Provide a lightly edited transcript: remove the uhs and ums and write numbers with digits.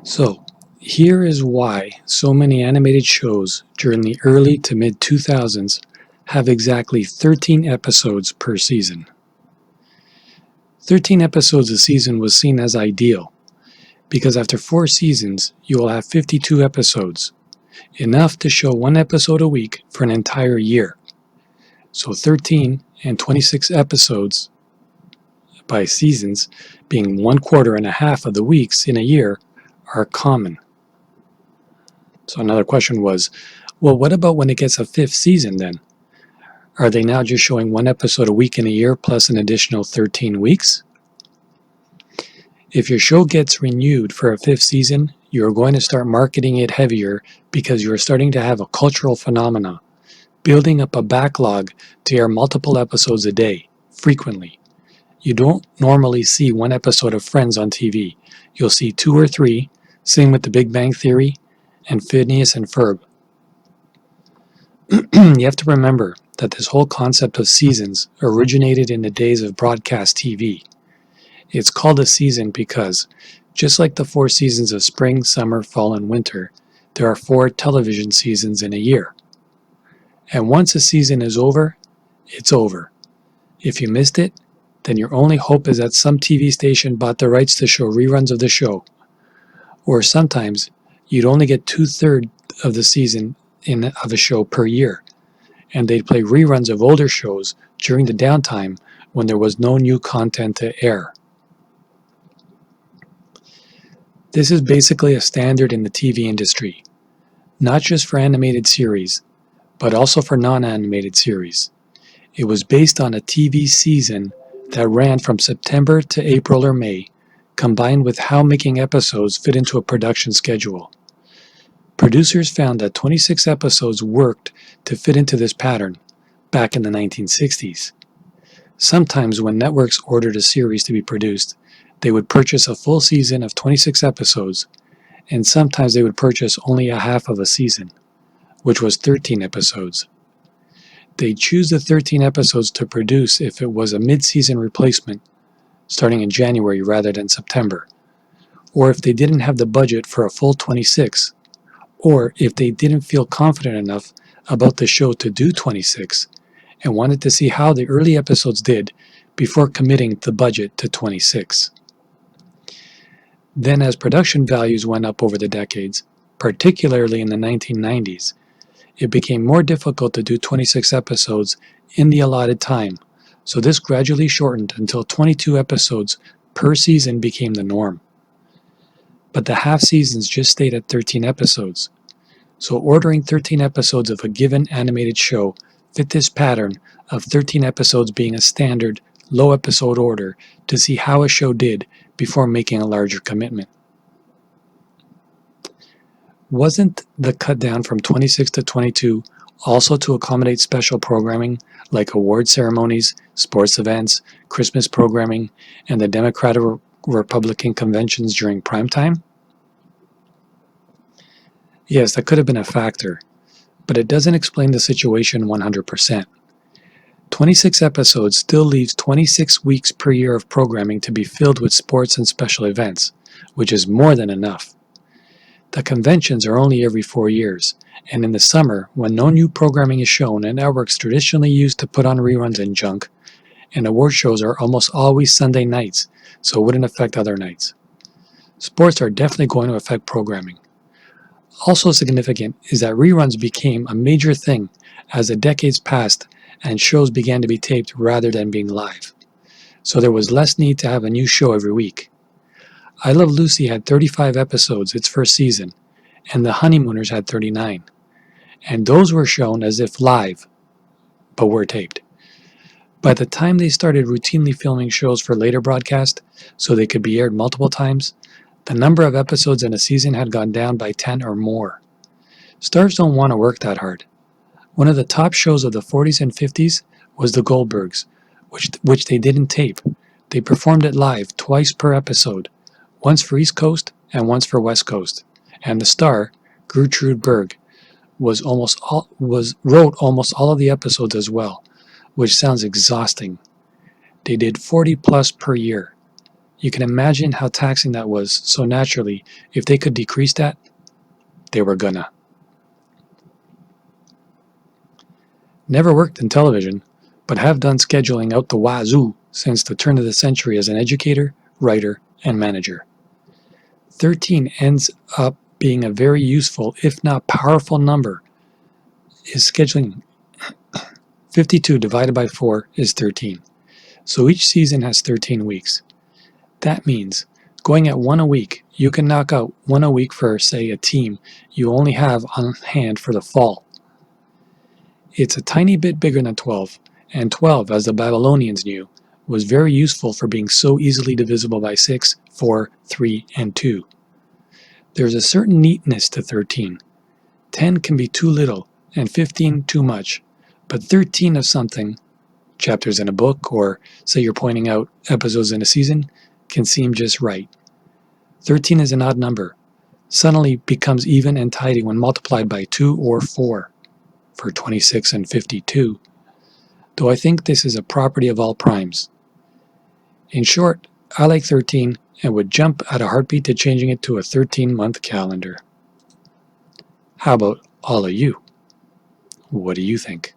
So, here is why so many animated shows during the early to mid 2000s have exactly 13 episodes per season. 13 episodes a season was seen as ideal, because after 4 seasons you will have 52 episodes, enough to show one episode a week for an entire year. So 13 and 26 episodes by seasons, being 1/4 of the weeks in a year, are common. So another question was, well, what about when it gets a 5th season then? Are they now just showing one episode a week in a year plus an additional 13 weeks? If your show gets renewed for a 5th season, you're going to start marketing it heavier because you're starting to have a cultural phenomena, building up a backlog to air multiple episodes a day, frequently. You don't normally see one episode of Friends on TV. You'll see 2 or 3, same with The Big Bang Theory and Phineas and Ferb. You have to remember that this whole concept of seasons originated in the days of broadcast TV. It's called a season because, just like the 4 seasons of spring, summer, fall, and winter, there are 4 television seasons in a year. And once a season is over, it's over. If you missed it, then your only hope is that some TV station bought the rights to show reruns of the show. Or sometimes, you'd only get 2/3 of the season of a show per year, and they'd play reruns of older shows during the downtime when there was no new content to air. This is basically a standard in the TV industry, not just for animated series, but also for non-animated series. It was based on a TV season that ran from September to April or May, combined with how making episodes fit into a production schedule. Producers found that 26 episodes worked to fit into this pattern back in the 1960s. Sometimes when networks ordered a series to be produced, they would purchase a full season of 26 episodes, and sometimes they would purchase only a half of a season, which was 13 episodes. They'd choose the 13 episodes to produce if it was a mid-season replacement, starting in January rather than September, or if they didn't have the budget for a full 26, or if they didn't feel confident enough about the show to do 26 and wanted to see how the early episodes did before committing the budget to 26. Then as production values went up over the decades, particularly in the 1990s, it became more difficult to do 26 episodes in the allotted time, so this gradually shortened until 22 episodes per season became the norm. But the half seasons just stayed at 13 episodes. So ordering 13 episodes of a given animated show fit this pattern of 13 episodes being a standard, low episode order to see how a show did before making a larger commitment. Wasn't the cut down from 26 to 22 also to accommodate special programming like award ceremonies, sports events, Christmas programming, and the Democratic Republican conventions during prime time? Yes, that could have been a factor, but it doesn't explain the situation 100%. 26 episodes still leaves 26 weeks per year of programming to be filled with sports and special events, which is more than enough. The conventions are only every 4 years, and in the summer, when no new programming is shown and networks traditionally used to put on reruns and junk, and award shows are almost always Sunday nights, so it wouldn't affect other nights. Sports are definitely going to affect programming. Also significant is that reruns became a major thing as the decades passed and shows began to be taped rather than being live. So there was less need to have a new show every week. I Love Lucy had 35 episodes its first season, and The Honeymooners had 39. And those were shown as if live, but were taped. By the time they started routinely filming shows for later broadcast, so they could be aired multiple times, the number of episodes in a season had gone down by 10 or more. Stars don't want to work that hard. One of the top shows of the 40s and 50s was The Goldbergs, which they didn't tape. They performed it live twice per episode, once for East Coast and once for West Coast. And the star, Gertrude Berg, wrote almost all of the episodes as well, which sounds exhausting. They did 40 plus per year. You can imagine how taxing that was, so naturally, if they could decrease that, they were gonna. Never worked in television, but have done scheduling out the wazoo since the turn of the century as an educator, writer, and manager. 13 ends up being a very useful, if not powerful number. Is scheduling 52 divided by 4 is 13. So each season has 13 weeks. That means going at one a week, you can knock out one a week for, say, a team you only have on hand for the fall. It's a tiny bit bigger than 12, and 12, as the Babylonians knew, was very useful for being so easily divisible by 6, 4, 3, and 2. There's a certain neatness to 13. 10 can be too little, and 15 too much, but 13 of something, chapters in a book, or say you're pointing out episodes in a season, can seem just right. 13 is an odd number, suddenly becomes even and tidy when multiplied by 2 or 4, for 26 and 52, though I think this is a property of all primes. In short, I like 13 and would jump at a heartbeat to changing it to a 13-month calendar. How about all of you? What do you think?